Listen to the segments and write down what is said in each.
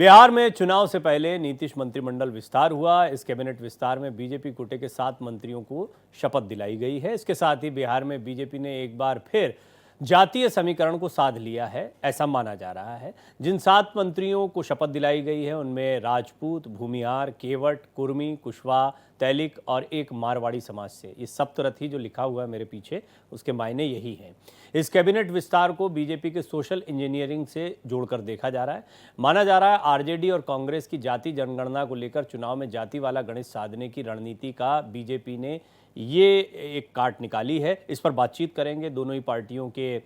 बिहार में चुनाव से पहले नीतीश मंत्रिमंडल विस्तार हुआ। इस कैबिनेट विस्तार में बीजेपी कोटे के 7 मंत्रियों को शपथ दिलाई गई है। इसके साथ ही बिहार में बीजेपी ने एक बार फिर जातीय समीकरण को साध लिया है, ऐसा माना जा रहा है। जिन 7 मंत्रियों को शपथ दिलाई गई है उनमें राजपूत, भूमिहार, केवट, कुर्मी, कुशवाहा, तैलिक और एक मारवाड़ी समाज से। ये सप्तरथी जो लिखा हुआ है मेरे पीछे, उसके मायने यही हैं। इस कैबिनेट विस्तार को बीजेपी के सोशल इंजीनियरिंग से जोड़कर देखा जा रहा है। माना जा रहा है आरजेडी और कांग्रेस की जाति जनगणना को लेकर चुनाव में जाति वाला गणित साधने की रणनीति का बीजेपी ने ये एक काट निकाली है। इस पर बातचीत करेंगे। दोनों ही पार्टियों के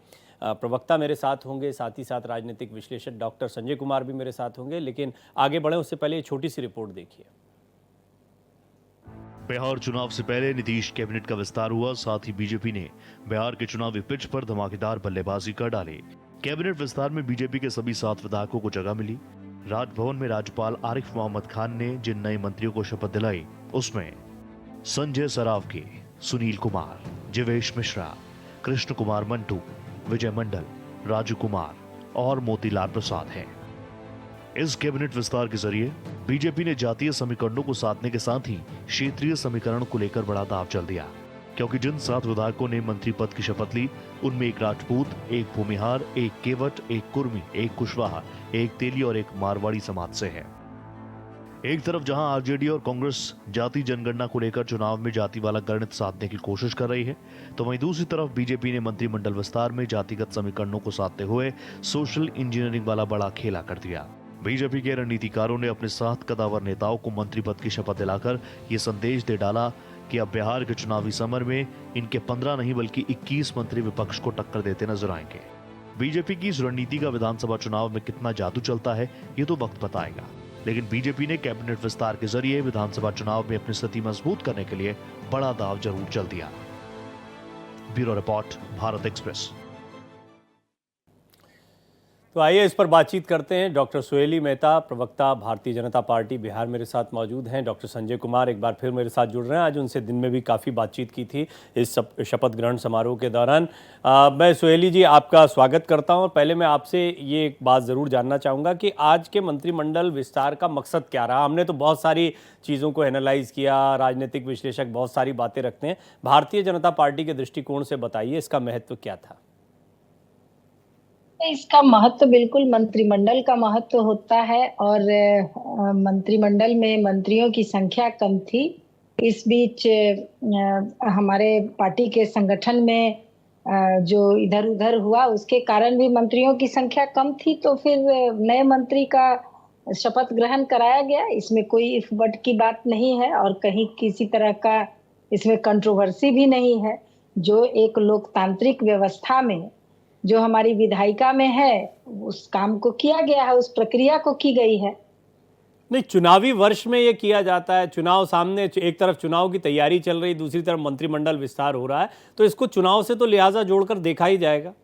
प्रवक्ता मेरे साथ होंगे, साथ ही साथ राजनीतिक विश्लेषक डॉक्टर संजय कुमार भी मेरे साथ होंगे। लेकिन आगे बढ़े उससे पहले छोटी सी रिपोर्ट देखिए। बिहार चुनाव से पहले नीतीश कैबिनेट का विस्तार हुआ। साथ ही बीजेपी ने बिहार के चुनावी पिच पर धमाकेदार बल्लेबाजी कर डाली। कैबिनेट विस्तार में बीजेपी के सभी 7 विधायकों को जगह मिली। राजभवन में राज्यपाल आरिफ मोहम्मद खान ने जिन नए मंत्रियों को शपथ दिलाई उसमें संजय सरावगी, सुनील कुमार, जीवेश मिश्रा, कृष्ण कुमार मंटू, विजय मंडल, राजू कुमार और मोतीलाल प्रसाद हैं। इस कैबिनेट विस्तार के जरिए बीजेपी ने जातीय समीकरणों को साधने के साथ ही क्षेत्रीय समीकरण को लेकर बड़ा दांव चल दिया, क्योंकि जिन 7 विधायकों ने मंत्री पद की शपथ ली उनमें एक राजपूत, एक भूमिहार, एक केवट, एक कुर्मी, एक कुशवाहा, एक तेली और एक मारवाड़ी समाज से है। एक तरफ जहां आरजेडी और कांग्रेस जाति जनगणना को लेकर चुनाव में जाति वाला गणित साधने की कोशिश कर रही है, तो वहीं दूसरी तरफ बीजेपी ने मंत्रिमंडल विस्तार में जातिगत समीकरणों को साधते हुए सोशल इंजीनियरिंग वाला बड़ा खेला कर दिया। बीजेपी के रणनीतिकारों ने अपने 7 कदावर नेताओं को मंत्री पद की शपथ दिलाकर ये संदेश दे डाला कि अब बिहार के चुनावी समर में इनके 15 नहीं बल्कि 21 मंत्री विपक्ष को टक्कर देते नजर आएंगे। बीजेपी की इस रणनीति का विधानसभा चुनाव में कितना जादू चलता है ये तो वक्त बताएगा, लेकिन बीजेपी ने कैबिनेट विस्तार के जरिए विधानसभा चुनाव में अपनी स्थिति मजबूत करने के लिए बड़ा दांव जरूर चल दिया। Bureau report, Bharat express. तो आइए इस पर बातचीत करते हैं। डॉक्टर सोहेली मेहता, प्रवक्ता भारतीय जनता पार्टी बिहार, मेरे साथ मौजूद हैं। डॉक्टर संजय कुमार एक बार फिर मेरे साथ जुड़ रहे हैं। आज उनसे दिन में भी काफ़ी बातचीत की थी इस शपथ ग्रहण समारोह के दौरान। मैं सोहेली जी आपका स्वागत करता हूं। और पहले मैं आपसे ये एक बात ज़रूर जानना चाहूँगा कि आज के मंत्रिमंडल विस्तार का मकसद क्या रहा। हमने तो बहुत सारी चीज़ों को एनालाइज किया, राजनीतिक विश्लेषक बहुत सारी बातें रखते हैं। भारतीय जनता पार्टी के दृष्टिकोण से बताइए इसका महत्व क्या था। इसका महत्व बिल्कुल मंत्रिमंडल का महत्व होता है और मंत्रिमंडल में मंत्रियों की संख्या कम थी। इस बीच हमारे पार्टी के संगठन में जो इधर उधर हुआ उसके कारण भी मंत्रियों की संख्या कम थी, तो फिर नए मंत्री का शपथ ग्रहण कराया गया। इसमें कोई इफ बट की बात नहीं है और कहीं किसी तरह का इसमें कंट्रोवर्सी भी नहीं है। जो एक लोकतांत्रिक व्यवस्था में जो हमारी विधायिका में है उस काम को किया गया है, उस प्रक्रिया को की गई है। नहीं, चुनावी वर्ष में ये किया जाता है। चुनाव सामने, एक तरफ चुनाव की तैयारी चल रही, दूसरी तरफ मंत्रिमंडल विस्तार हो रहा है, तो इसको चुनाव से तो लिहाजा जोड़कर देखा ही जाएगा।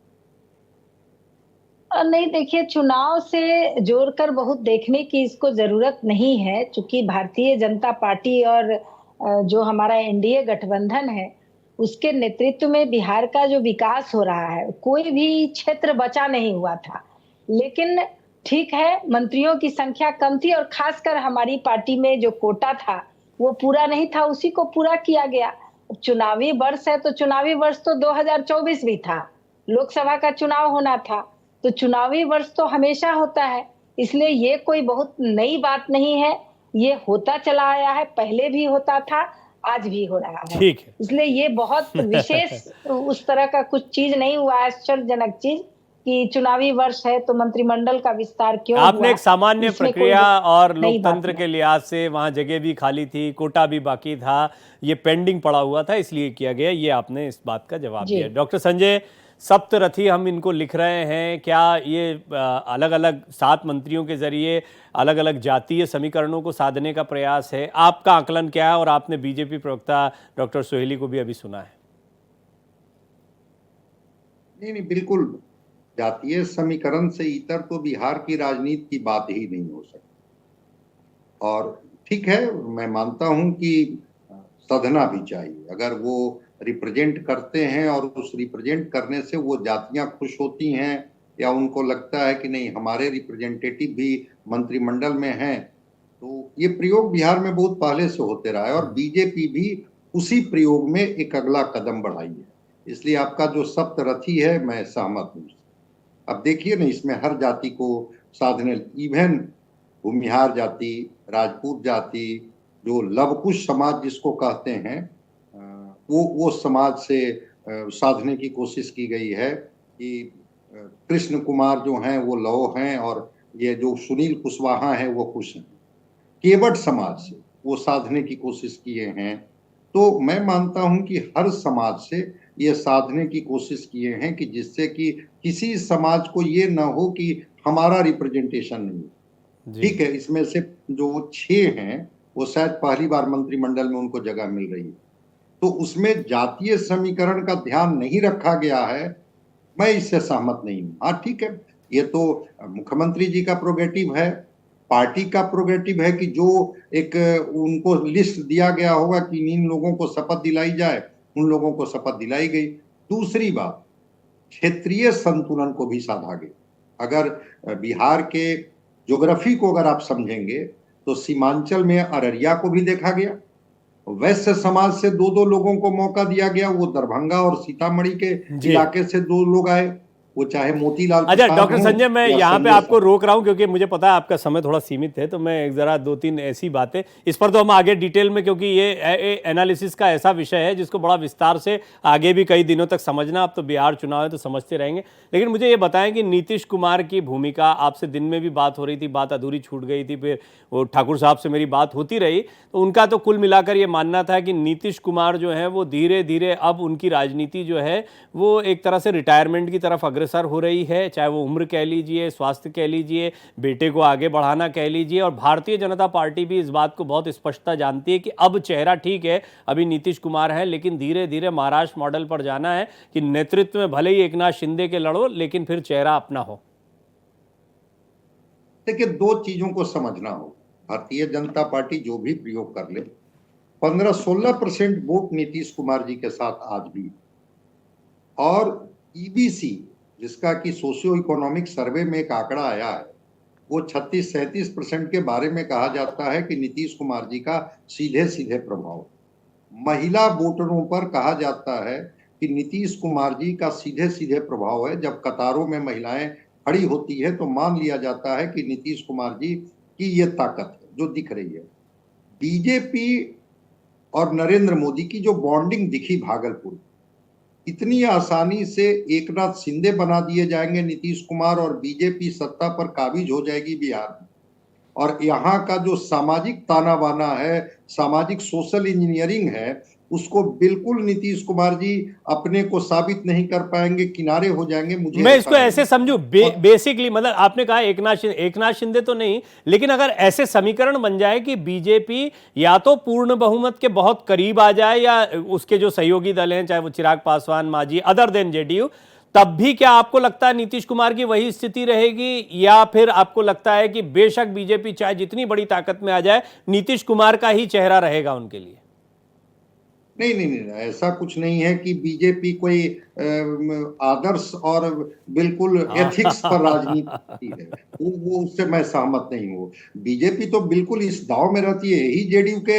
नहीं, देखिए, चुनाव से जोड़कर बहुत देखने की इसको जरूरत नहीं है, क्योंकि भारतीय जनता पार्टी और जो हमारा एनडीए गठबंधन है उसके नेतृत्व में बिहार का जो विकास हो रहा है, कोई भी क्षेत्र बचा नहीं हुआ था। लेकिन ठीक है, मंत्रियों की संख्या कम थी और खासकर हमारी पार्टी में जो कोटा था वो पूरा नहीं था, उसी को पूरा किया गया। चुनावी वर्ष है तो चुनावी वर्ष तो 2024 भी था, लोकसभा का चुनाव होना था, तो चुनावी वर्ष तो हमेशा होता है, इसलिए ये कोई बहुत नई बात नहीं है। ये होता चला आया है, पहले भी होता था, आज भी हो रहा है। ठीक है। इसलिए ये बहुत विशेष उस तरह का कुछ चीज नहीं हुआ, आश्चर्यजनक चीज कि चुनावी वर्ष है तो मंत्रिमंडल का विस्तार क्यों हुआ। आपने एक सामान्य प्रक्रिया और लोकतंत्र के लिहाज से वहां जगह भी खाली थी, कोटा भी बाकी था, ये पेंडिंग पड़ा हुआ था, इसलिए किया गया। ये आपने इस बात का जवाब दिया। डॉक्टर संजय, सप्तरथी हम इनको लिख रहे हैं, क्या ये अलग अलग 7 मंत्रियों के जरिए अलग अलग जातीय समीकरणों को साधने का प्रयास है? आपका आकलन क्या है? और आपने बीजेपी प्रवक्ता डॉक्टर सोहेली को भी अभी सुना है। नहीं, बिल्कुल जातीय समीकरण से इतर तो बिहार की राजनीति की बात ही नहीं हो सकती। और ठीक है, मैं मानता हूं कि सधना भी चाहिए। अगर वो रिप्रेजेंट करते हैं और उस रिप्रेजेंट करने से वो जातियां खुश होती हैं या उनको लगता है कि नहीं हमारे रिप्रेजेंटेटिव भी मंत्रिमंडल में हैं, तो ये प्रयोग बिहार में बहुत पहले से होते रहा है और बीजेपी भी उसी प्रयोग में एक अगला कदम बढ़ाई है। इसलिए आपका जो सप्तरथी है, मैं सहमत हूँ। अब देखिए ना, इसमें हर जाति को साधने, इवन भूमिहार जाति, राजपूत जाति, जो लवकुश समाज जिसको कहते हैं, वो समाज से साधने की कोशिश की गई है कि कृष्ण कुमार जो हैं वो लौ हैं और ये जो सुनील कुशवाहा हैं वो कुश हैं। केवट समाज से वो साधने की कोशिश किए हैं। तो मैं मानता हूं कि हर समाज से ये साधने की कोशिश किए हैं कि जिससे कि किसी समाज को ये ना हो कि हमारा रिप्रेजेंटेशन नहीं। ठीक है, इसमें से जो 6 हैं वो शायद पहली बार मंत्रिमंडल में उनको जगह मिल रही है, तो उसमें जातीय समीकरण का ध्यान नहीं रखा गया है। मैं इससे सहमत नहीं हूँ। हाँ ठीक है, ये तो मुख्यमंत्री जी का प्रोगेटिव है, पार्टी का प्रोगेटिव है कि जो एक उनको लिस्ट दिया गया होगा कि इन लोगों को शपथ दिलाई जाए, उन लोगों को शपथ दिलाई गई। दूसरी बात, क्षेत्रीय संतुलन को भी साधा गया। अगर बिहार के ज्योग्राफी को अगर आप समझेंगे तो सीमांचल में अररिया को भी देखा गया, वैश्य समाज से 2-2 लोगों को मौका दिया गया, वो दरभंगा और सीतामढ़ी के इलाके से 2 लोग आए, वो चाहे मोतीलाल। अच्छा डॉक्टर संजय, मैं यहाँ पे आपको रोक रहा हूँ क्योंकि मुझे पता है आपका समय थोड़ा सीमित है, तो मैं जरा 2-3 ऐसी बातें, इस पर तो हम आगे डिटेल में, क्योंकि ये एनालिसिस का ऐसा विषय है जिसको बड़ा विस्तार से आगे भी कई दिनों तक समझना। अब तो बिहार चुनाव है तो समझते रहेंगे, लेकिन मुझे ये बताएं कि नीतीश कुमार की भूमिका, आपसे दिन में भी बात हो रही थी, बात अधूरी छूट गई थी, फिर वो ठाकुर साहब से मेरी बात होती रही, तो उनका तो कुल मिलाकर ये मानना था कि नीतीश कुमार जो है वो धीरे धीरे अब उनकी राजनीति जो है वो एक तरह से रिटायरमेंट की तरफ अग्रसर हो रही है, चाहे वो उम्र कह लीजिए, स्वास्थ्य कह लीजिए, बेटे को आगे बढ़ाना कह लीजिए। और भारतीय जनता पार्टी भी इस बात को बहुत स्पष्टता जानती है कि अब चेहरा ठीक है, अभी नीतीश कुमार है, लेकिन धीरे धीरे महाराष्ट्र मॉडल पर जाना है कि नेतृत्व में भले ही एकनाथ शिंदे के लड़ो, लेकिन फिर चेहरा अपना हो। देखिए, 2 चीजों को समझना हो। भारतीय जनता पार्टी जो भी प्रयोग कर ले, 15-16% वोट नीतीश कुमार जी के साथ आज भी, और ईबीसी जिसका कि सोशियो इकोनॉमिक सर्वे में एक आंकड़ा आया है, वो 36-37% के बारे में कहा जाता है कि नीतीश कुमार जी का सीधे सीधे प्रभाव। महिला वोटरों पर कहा जाता है कि नीतीश कुमार जी का सीधे सीधे प्रभाव है। जब कतारों में महिलाएं खड़ी होती है तो मान लिया जाता है कि नीतीश कुमार जी की ये ताकत है जो दिख रही है। बीजेपी और नरेंद्र मोदी की जो बॉन्डिंग दिखी भागलपुर, इतनी आसानी से एकनाथ शिंदे बना दिए जाएंगे नीतीश कुमार और बीजेपी सत्ता पर काबिज हो जाएगी बिहार में। और यहाँ का जो सामाजिक ताना बाना है, सामाजिक सोशल इंजीनियरिंग है, उसको बिल्कुल नीतीश कुमार जी अपने को साबित नहीं कर पाएंगे, किनारे हो जाएंगे। मुझे मैं इसको ऐसे समझूं, बेसिकली मतलब आपने कहा एकनाथ शिंदे तो नहीं, लेकिन अगर ऐसे समीकरण बन जाए कि बीजेपी या तो पूर्ण बहुमत के बहुत करीब आ जाए या उसके जो सहयोगी दल हैं, चाहे वो Chirag Paswan, Manjhi, other than JDU, तब भी क्या आपको लगता है नीतीश कुमार की वही स्थिति रहेगी, या फिर आपको लगता है कि बेशक बीजेपी चाहे जितनी बड़ी ताकत में आ जाए, नीतीश कुमार का ही चेहरा रहेगा उनके लिए? नहीं नहीं नहीं, ऐसा कुछ नहीं है कि बीजेपी कोई आदर्श और बिल्कुल एथिक्स पर राजनीति है, वो उससे मैं सहमत नहीं हूँ। बीजेपी तो बिल्कुल इस दाव में रहती है। यही जेडीयू के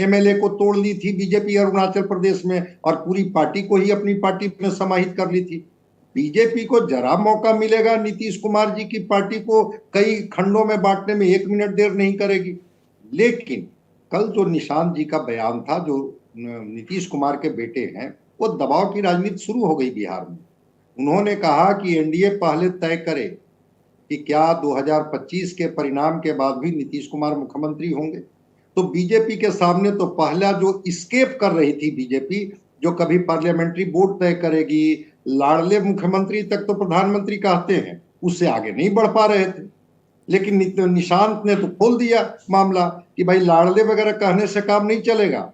एमएलए को तोड़ ली थी बीजेपी अरुणाचल प्रदेश में, और पूरी पार्टी को ही अपनी पार्टी में समाहित कर ली थी। बीजेपी को जरा मौका मिलेगा, नीतीश कुमार जी की पार्टी को कई खंडों में बांटने में 1 मिनट देर नहीं करेगी। लेकिन कल जो निशांत जी का बयान था, जो नीतीश कुमार के बेटे हैं, वो दबाव की राजनीति शुरू हो गई बिहार में। उन्होंने कहा कि एनडीए पहले तय करे कि क्या 2025 के परिणाम के बाद भी नीतीश कुमार मुख्यमंत्री होंगे। तो बीजेपी के सामने तो पहला जो स्केप कर रही थी बीजेपी, जो कभी पार्लियामेंट्री बोर्ड तय करेगी, लाडले मुख्यमंत्री तक तो प्रधानमंत्री कहते हैं, उससे आगे नहीं बढ़ पा रहे थे। लेकिन निशांत ने तो खोल दिया मामला कि भाई लाडले वगैरह कहने से काम नहीं चलेगा,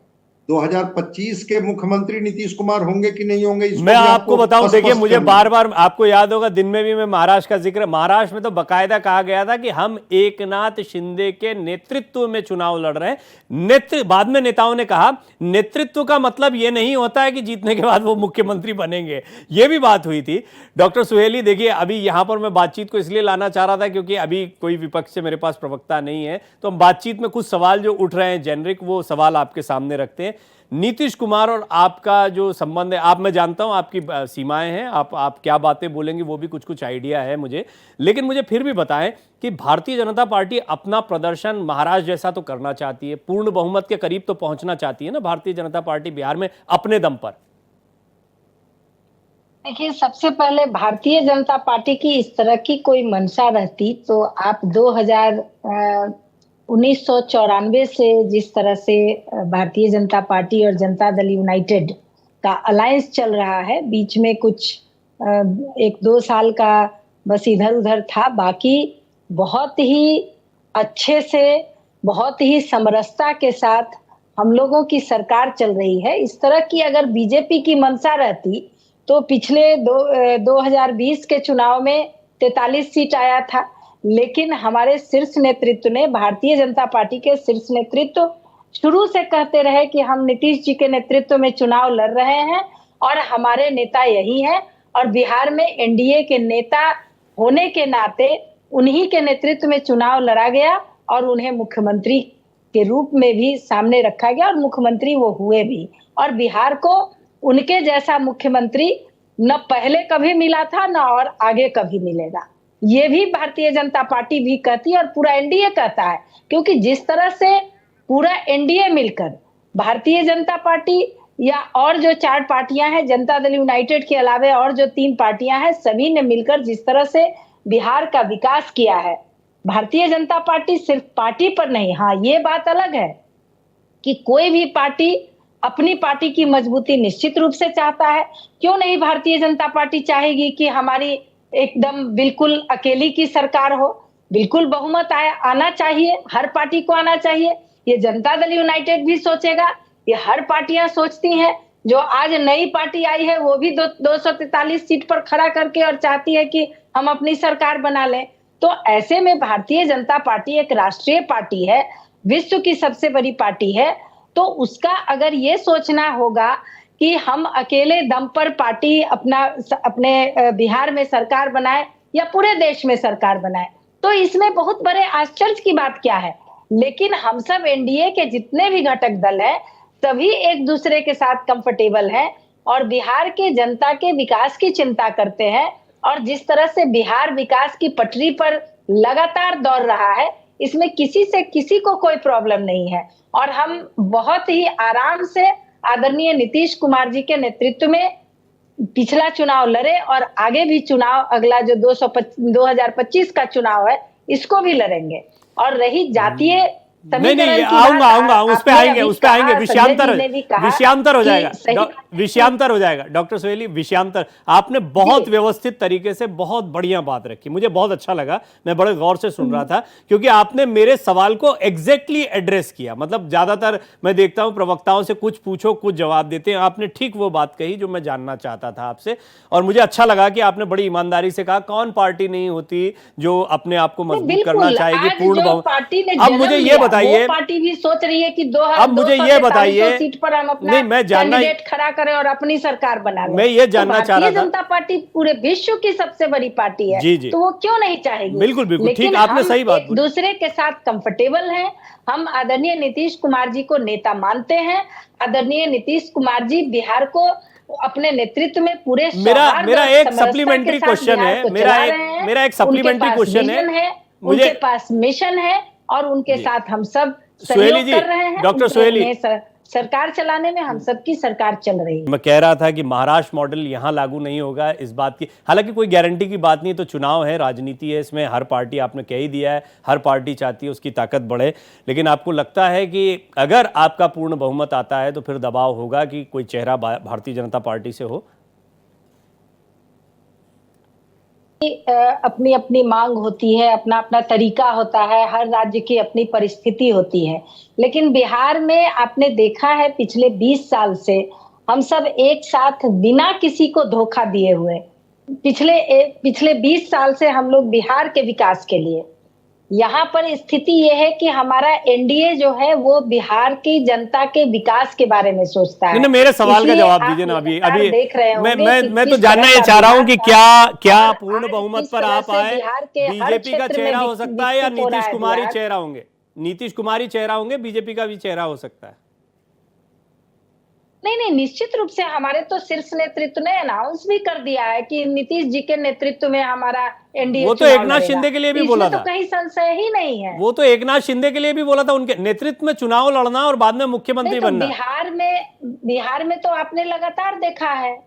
2025 के मुख्यमंत्री नीतीश कुमार होंगे कि नहीं होंगे, इसको मैं भी आपको बताऊं, देखिए स्पष्ट मुझे करना बार बार आपको याद होगा, दिन में भी मैं महाराष्ट्र का जिक्र, महाराष्ट्र में तो बकायदा कहा गया था कि हम एकनाथ शिंदे के नेतृत्व में चुनाव लड़ रहे हैं। बाद में नेताओं ने कहा नेतृत्व का मतलब यह नहीं होता है कि जीतने के बाद वो मुख्यमंत्री बनेंगे, ये भी बात हुई थी। डॉक्टर सुहेली, देखिए अभी यहां पर मैं बातचीत को इसलिए लाना चाह रहा था क्योंकि अभी कोई विपक्ष से मेरे पास प्रवक्ता नहीं है, तो हम बातचीत में कुछ सवाल जो उठ रहे हैं जेनरिक, वो सवाल आपके सामने रखते हैं। नीतीश कुमार और आपका जो संबंध है, आप, मैं जानता हूं आपकी सीमाएं हैं, आप क्या बातें बोलेंगे वो भी कुछ कुछ आइडिया है मुझे, लेकिन मुझे फिर भी बताएं कि भारतीय जनता पार्टी अपना प्रदर्शन महाराष्ट्र जैसा तो करना चाहती है, पूर्ण बहुमत के करीब तो पहुंचना चाहती है ना भारतीय जनता पार्टी बिहार में अपने दम पर। देखिए, सबसे पहले भारतीय जनता पार्टी की इस तरह की कोई मंशा रहती तो आप 1994 से जिस तरह से भारतीय जनता पार्टी और जनता दल यूनाइटेड का अलायंस चल रहा है, बीच में कुछ 1-2 साल का बस इधर उधर था, बाकी बहुत ही अच्छे से, बहुत ही समरसता के साथ हम लोगों की सरकार चल रही है। इस तरह की अगर बीजेपी की मंशा रहती तो पिछले 2020 के चुनाव में 43 सीट आया था, लेकिन हमारे शीर्ष नेतृत्व ने, भारतीय जनता पार्टी के शीर्ष नेतृत्व शुरू से कहते रहे कि हम नीतीश जी के नेतृत्व में चुनाव लड़ रहे हैं और हमारे नेता यही हैं, और बिहार में एनडीए के नेता होने के नाते उन्हीं के नेतृत्व में चुनाव लड़ा गया और उन्हें मुख्यमंत्री के रूप में भी सामने रखा गया और मुख्यमंत्री वो हुए भी। और बिहार को उनके जैसा मुख्यमंत्री न पहले कभी मिला था न और आगे कभी मिलेगा, ये भी भारतीय जनता पार्टी भी कहती है और पूरा एनडीए कहता है। क्योंकि जिस तरह से पूरा एनडीए मिलकर भारतीय जनता पार्टी या और जो 4 पार्टियां हैं, जनता दल यूनाइटेड के अलावा और जो 3 पार्टियां हैं, सभी ने मिलकर जिस तरह से बिहार का विकास किया है, भारतीय जनता पार्टी सिर्फ पार्टी पर नहीं, हाँ ये बात अलग है कि कोई भी पार्टी अपनी पार्टी की मजबूती निश्चित रूप से चाहता है। क्यों नहीं भारतीय जनता पार्टी चाहेगी कि हमारी एकदम बिल्कुल अकेली की सरकार हो, बिल्कुल बहुमत आना चाहिए, हर पार्टी को आना चाहिए। ये जनता दल यूनाइटेड भी सोचेगा, ये हर पार्टियां सोचती हैं। जो आज नई पार्टी आई है वो भी 243 सीट पर खड़ा करके और चाहती है कि हम अपनी सरकार बना लें। तो ऐसे में भारतीय जनता पार्टी एक राष्ट्रीय पार्टी है, विश्व की सबसे बड़ी पार्टी है, तो उसका अगर ये सोचना होगा कि हम अकेले दम पर पार्टी अपने बिहार में सरकार बनाए या पूरे देश में सरकार बनाए, तो इसमें बहुत बड़े आश्चर्य की बात क्या है। लेकिन हम सब एनडीए के जितने भी घटक दल हैं, सभी एक दूसरे के साथ कंफर्टेबल हैं और बिहार के जनता के विकास की चिंता करते हैं। और जिस तरह से बिहार विकास की पटरी पर लगातार दौड़ रहा है, इसमें किसी से किसी को कोई प्रॉब्लम नहीं है। और हम बहुत ही आराम से आदरणीय नीतीश कुमार जी के नेतृत्व में पिछला चुनाव लड़े और आगे भी चुनाव, अगला जो 2025 का चुनाव है, इसको भी लड़ेंगे। और रही जातीय नहीं, आऊंगा उस पे आएंगे विषयांतर हो जाएगा, विषयांतर हो जाएगा। डॉक्टर सुहेली, विषयांतर आपने बहुत व्यवस्थित तरीके से बहुत बढ़िया बात रखी, मुझे बहुत अच्छा लगा, मैं बड़े गौर से सुन रहा था क्योंकि आपने मेरे सवाल को एग्जैक्टली एड्रेस किया। मतलब ज्यादातर मैं देखता हूं प्रवक्ताओं से कुछ पूछो कुछ जवाब देते हैं, आपने ठीक वो बात कही जो मैं जानना चाहता था आपसे। और मुझे अच्छा लगा कि आपने बड़ी ईमानदारी से कहा कौन पार्टी नहीं होती जो अपने आप को मजबूत करना चाहेगी पूर्ण बहुमत। अब मुझे ये बताइए, पार्टी भी सोच रही है कि अब मुझे ये बताइए, सीट पर हम अपना नहीं मैं जानना कैंडिडेट खड़ा करें और अपनी सरकार बना लें। मैं ये जानना चाह रहा था, भारतीय जनता पार्टी पूरे विश्व की सबसे बड़ी पार्टी है, जी, तो वो क्यों नहीं चाहेगी। बिल्कुल ठीक, आपने सही बात बोली। दूसरे के साथ कंफर्टेबल हैं। हम आदरणीय नीतीश कुमार जी को नेता मानते हैं। आदरणीय नीतीश कुमार जी बिहार को अपने नेतृत्व में पूरे मेरा एक सप्लीमेंट्री क्वेश्चन है, मेरा एक सप्लीमेंट्री क्वेश्चन है, उनके पास मिशन है और उनके साथ हम सब सहयोग कर रहे हैं। डॉक्टर सुहेली, सरकार चलाने में हम सबकी सरकार चल रही है। मैं कह रहा था कि महाराष्ट्र मॉडल यहां लागू नहीं होगा, इस बात की हालांकि कोई गारंटी की बात नहीं, तो चुनाव है, राजनीति है, इसमें हर पार्टी, आपने कह ही दिया है, हर पार्टी चाहती है उसकी ताकत बढ़े। लेकिन आपको लगता है कि अगर आपका पूर्ण बहुमत आता है तो फिर दबाव होगा कि कोई चेहरा भारतीय जनता पार्टी से हो? अपनी अपनी मांग होती है, अपना अपना तरीका होता है, हर राज्य की अपनी परिस्थिति होती है। लेकिन बिहार में आपने देखा है पिछले 20 साल से हम सब एक साथ बिना किसी को धोखा दिए हुए पिछले 20 साल से हम लोग बिहार के विकास के लिए, यहाँ पर स्थिति ये है कि हमारा एनडीए जो है वो बिहार की जनता के विकास के बारे में सोचता है। नहीं, मेरे सवाल का इसलिए जवाब आप दीजिए ना। अभी लगातार अभी देख रहे मैं होंगे मैं कि मैं तो किस जानना तरह ये का चाह रहा हूं बिहार कि था क्या और पूर्ण आज बहुमत जिस पर तरह आप से आए, बिहार के हर बीजेपी का क्षेत्र में चेहरा हो सकता है या विकसित हो रहा नीतीश है कुमार ही बिहार। चेहरा होंगे? नीतीश कुमार ही चेहरा होंगे, बीजेपी का भी चेहरा हो सकता है? नहीं नहीं, निश्चित रूप से हमारे तो शीर्ष नेतृत्व ने अनाउंस भी कर दिया है कि नीतीश जी के नेतृत्व में हमारा एनडीए वो तो चुनाव एकनाथ लड़ेगा। शिंदे के लिए भी इसमें बोला तो था। कहीं संशय ही नहीं है। वो तो एकनाथ शिंदे के लिए भी बोला था, उनके नेतृत्व में चुनाव लड़ना और बाद में मुख्यमंत्री नहीं तो बनना। बिहार में तो आपने लगातार देखा है,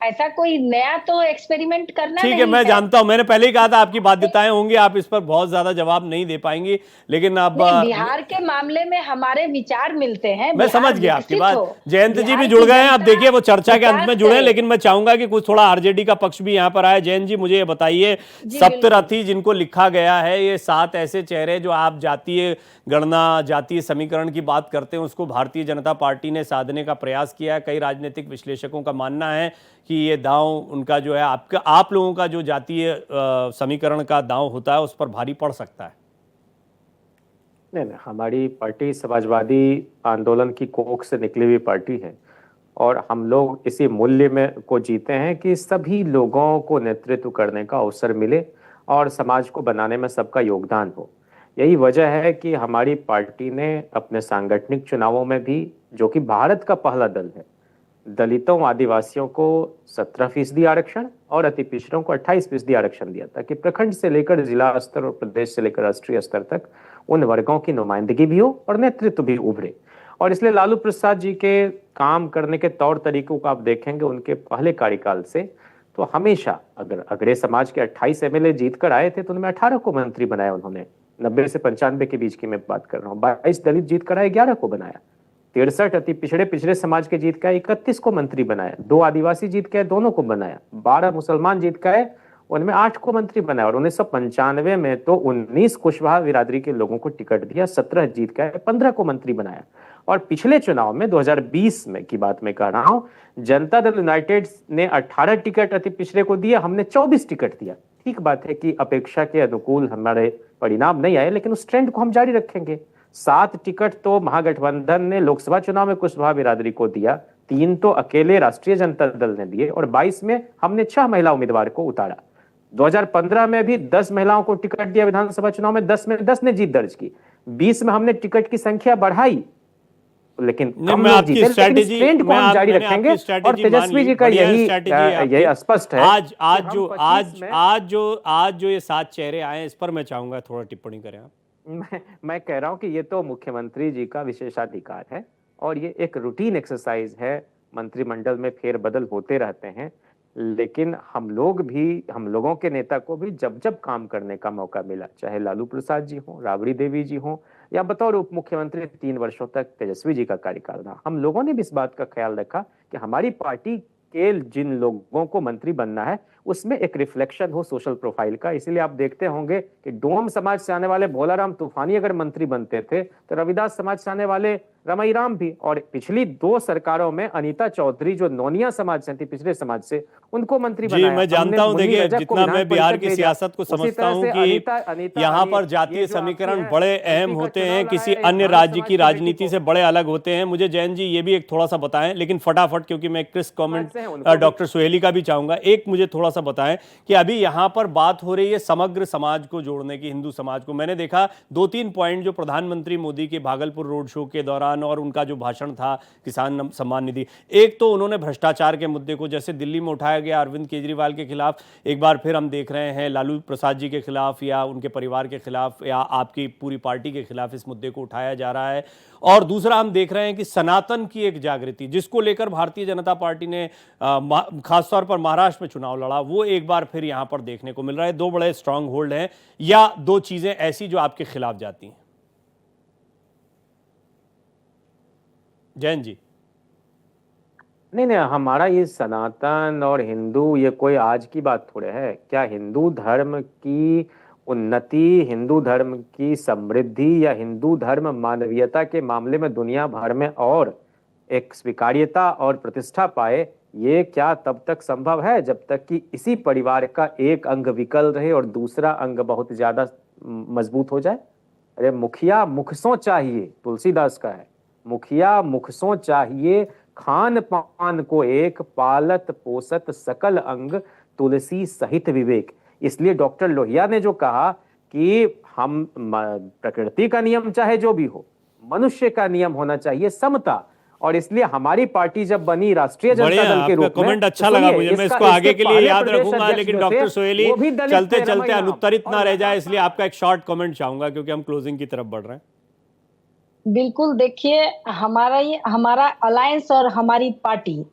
ऐसा कोई नया तो एक्सपेरिमेंट करना ठीक है, नहीं मैं है। जानता हूं, मैंने पहले ही कहा था आपकी बाध्यताएं होंगी, आप इस पर बहुत ज्यादा जवाब नहीं दे पाएंगी, लेकिन अब नहीं, बिहार के मामले में हमारे विचार मिलते हैं। मैं बिहार समझ गया आपकी विकसित बात। हो, जयंत जी भी बिहार जुड़ की गए हैं, अब जनता देखिए वो चर्चा के अंत में विकास जुड़े हैं, करे। लेकिन मैं चाहूंगा कि कुछ थोड़ा आरजेडी का पक्ष भी यहाँ पर आए। जयंत जी, मुझे ये बताइए, जी सप्तरथी जिनको लिखा गया है, ये 7 ऐसे चेहरे जो आप जातीय गणना, जातीय समीकरण की बात करते हैं, उसको भारतीय जनता पार्टी ने साधने का प्रयास किया है। कई राजनीतिक विश्लेषकों का मानना है कि ये दांव उनका जो है, आप लोगों का जो जातीय समीकरण का दांव होता है उस पर भारी पड़ सकता है। नहीं नहीं, हमारी पार्टी समाजवादी आंदोलन की कोख से निकली हुई पार्टी है और हम लोग इसी मूल्य में को जीते हैं कि सभी लोगों को नेतृत्व करने का अवसर मिले और समाज को बनाने में सबका योगदान हो। यही वजह है कि हमारी पार्टी ने अपने सांगठनिक चुनावों में भी, जो कि भारत का पहला दल है, दलितों आदिवासियों को 17% आरक्षण और अति पिछड़ों को 28% आरक्षण दिया, ताकि प्रखंड से लेकर जिला स्तर और प्रदेश से लेकर राष्ट्रीय स्तर तक उन वर्गों की नुमाइंदगी भी हो और नेतृत्व भी उभरे। और इसलिए लालू प्रसाद जी के काम करने के तौर तरीकों को आप देखेंगे उनके पहले कार्यकाल से, तो हमेशा अगर अग्रे समाज के 28 एमएलए जीत कर आए थे तो उनमें 18 को मंत्री बनाया उन्होंने। 90 से 95 के बीच की मैं बात कर रहा हूँ। 22 दलित जीत कर आए, 11 को बनाया। 63 अति पिछड़े समाज के जीत के आए, 31 को मंत्री बनाया। 2 आदिवासी जीत के आए, दोनों को बनाया। 12 मुसलमान जीत के आए, उनमें 8 को मंत्री बनाया। और 1995 में तो 19 कुशवाहा बिरादरी के लोगों को टिकट दिया, 17 जीत के आए, 15 को मंत्री बनाया। और पिछले चुनाव में 2020 में की बात मैं कह रहा हूं, जनता दल यूनाइटेड ने 18 टिकट अति पिछड़े को दिया, हमने 24 टिकट दिया। ठीक बात है कि अपेक्षा के अनुकूल हमारे परिणाम नहीं आए, लेकिन उस ट्रेंड को हम जारी रखेंगे। 7 टिकट तो महागठबंधन ने लोकसभा चुनाव में कुशवाहा बिरादरी को दिया, 3 तो अकेले राष्ट्रीय जनता दल ने दिए और 22 में हमने 6 महिला उम्मीदवार को उतारा। 2015 में भी 10 महिलाओं को टिकट दिया विधानसभा चुनाव में, 10 में 10 ने जीत दर्ज की। 20 में हमने टिकट की संख्या बढ़ाई, लेकिन मैं आपकी स्ट्रैटेजी ट्रेंड को हम जारी रखेंगे। और तेजस्वी जी का यही स्पष्ट है। आज जो ये 7 चेहरे आए हैं, इस पर मैं चाहूंगा थोड़ा टिप्पणी करें आप। मैं कह रहा हूं कि ये तो मुख्यमंत्री जी का विशेषाधिकार है और ये एक रूटीन एक्सरसाइज है। मंत्रिमंडल में फेरबदल होते रहते हैं, लेकिन हम लोगों के नेता को भी जब जब काम करने का मौका मिला, चाहे लालू प्रसाद जी हो, राबड़ी देवी जी हो, या बतौर उप मुख्यमंत्री 3 वर्षों तक तेजस्वी जी का कार्यकाल रहा, हम लोगों ने भी इस बात का ख्याल रखा कि हमारी पार्टी के जिन लोगों को मंत्री बनना है उसमें एक रिफ्लेक्शन हो सोशल प्रोफाइल का। इसलिए आप देखते होंगे कि डोम समाज से आने वाले भोलाराम तूफानी अगर मंत्री बनते थे तो रविदास समाज से आने वाले रमई राम भी, और पिछली 2 सरकारों में अनीता चौधरी जो नोनिया समाज से थी, पिछड़े समाज से, उनको मंत्री बनाया। मैं जानता हूं, देखिए जितना मैं बिहार की सियासत को समझता हूं कि यहाँ पर जातीय समीकरण बड़े अहम होते हैं, किसी अन्य राज्य की राजनीति से बड़े अलग होते हैं। मुझे जैन जी ये भी एक थोड़ा सा बताएं, लेकिन फटाफट, क्योंकि मैं क्रिस्प कमेंट डॉक्टर सुहेली का भी चाहूंगा। एक मुझे थोड़ा सा बताएं कि अभी यहाँ पर बात हो रही है समग्र समाज को जोड़ने की, हिंदू समाज को। मैंने देखा 2-3 पॉइंट जो प्रधानमंत्री मोदी के भागलपुर रोड शो के दौरान और उनका जो भाषण था किसान सम्मान निधि, एक तो उन्होंने भ्रष्टाचार के मुद्दे को, जैसे दिल्ली में उठाया गया अरविंद केजरीवाल के खिलाफ, एक बार फिर हम देख रहे हैं लालू प्रसाद जी के खिलाफ या उनके परिवार के खिलाफ या आपकी पूरी पार्टी के खिलाफ इस मुद्दे को उठाया जा रहा है। और दूसरा हम देख रहे हैं कि सनातन की एक जागृति, जिसको लेकर भारतीय जनता पार्टी ने खासतौर पर महाराष्ट्र में चुनाव लड़ा, वो एक बार फिर यहां पर देखने को मिल रहा है। 2 बड़े स्ट्रांग होल्ड हैं, या 2 चीजें ऐसी जो आपके खिलाफ जाती हैं? जैन जी। नहीं नहीं, हमारा ये सनातन और हिंदू ये कोई आज की बात थोड़े है। क्या हिंदू धर्म की उन्नति, हिंदू धर्म की समृद्धि या हिंदू धर्म मानवीयता के मामले में दुनिया भर में और एक स्वीकार्यता और प्रतिष्ठा पाए, ये क्या तब तक संभव है जब तक कि इसी परिवार का एक अंग विकल रहे और दूसरा अंग बहुत ज्यादा मजबूत हो जाए। अरे मुखिया मुखसों चाहिए, तुलसीदास का है, मुखिया मुखसों चाहिए, खान पान को एक, पालत पोसत सकल अंग, तुलसी सहित विवेक। इसलिए डॉक्टर लोहिया ने जो कहा कि हम प्रकृति का नियम चाहे जो भी हो, मनुष्य का नियम होना चाहिए समता। और इसलिए हमारी पार्टी जब बनी राष्ट्रीय जनता दल के रूप में, कमेंट अच्छा लगा मुझे, मैं इसको आगे के लिए याद रखूंगा। लेकिन डॉक्टर सोहेली चलते चलते अनुत्तरित ना रह जाए, इसलिए आपका एक शॉर्ट कमेंट चाहूंगा क्योंकि हम क्लोजिंग की तरफ बढ़ रहे हैं। बिल्कुल, देखिए हमारा अलायंस और हमारी पार्टी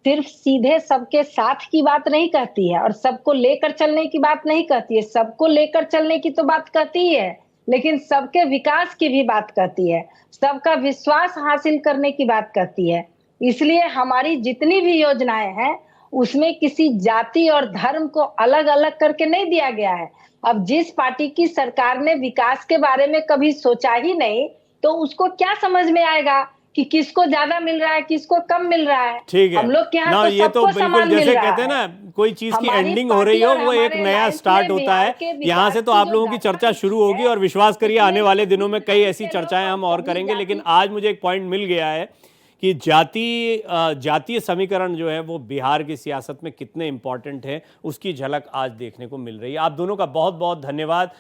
सिर्फ सीधे सबके साथ की बात नहीं कहती है और सबको लेकर चलने की बात नहीं कहती है। सबको लेकर चलने की तो बात कहती ही है, लेकिन सबके विकास की भी बात कहती है, सबका विश्वास हासिल करने की बात कहती है। इसलिए हमारी जितनी भी योजनाएं हैं उसमें किसी जाति और धर्म को अलग अलग करके नहीं दिया गया है। अब जिस पार्टी की सरकार ने विकास के बारे में कभी सोचा ही नहीं, तो उसको क्या समझ में आएगा कि किसको ज्यादा मिल रहा है, किसको कम मिल रहा है। ठीक है, हम लोग के यहाँ ना तो ये तो सबको समान बिल्कुल मिल जैसे रहा कहते हैं है। ना, कोई चीज की हमारी एंडिंग हो रही हो, पार्टी और वो एक हमारे नया अलायंस स्टार्ट में होता बिहार है। के यहाँ विकास से तो की आप जो लोगों की गाथा चर्चा शुरू होगी और विश्वास करिए आने वाले दिनों में कई ऐसी चर्चाएं हम और करेंगे। लेकिन आज मुझे एक पॉइंट मिल गया है कि जातीय समीकरण जो है वो बिहार की सियासत में कितने इंपॉर्टेंट है, उसकी झलक आज देखने को मिल रही है। आप दोनों का बहुत बहुत धन्यवाद।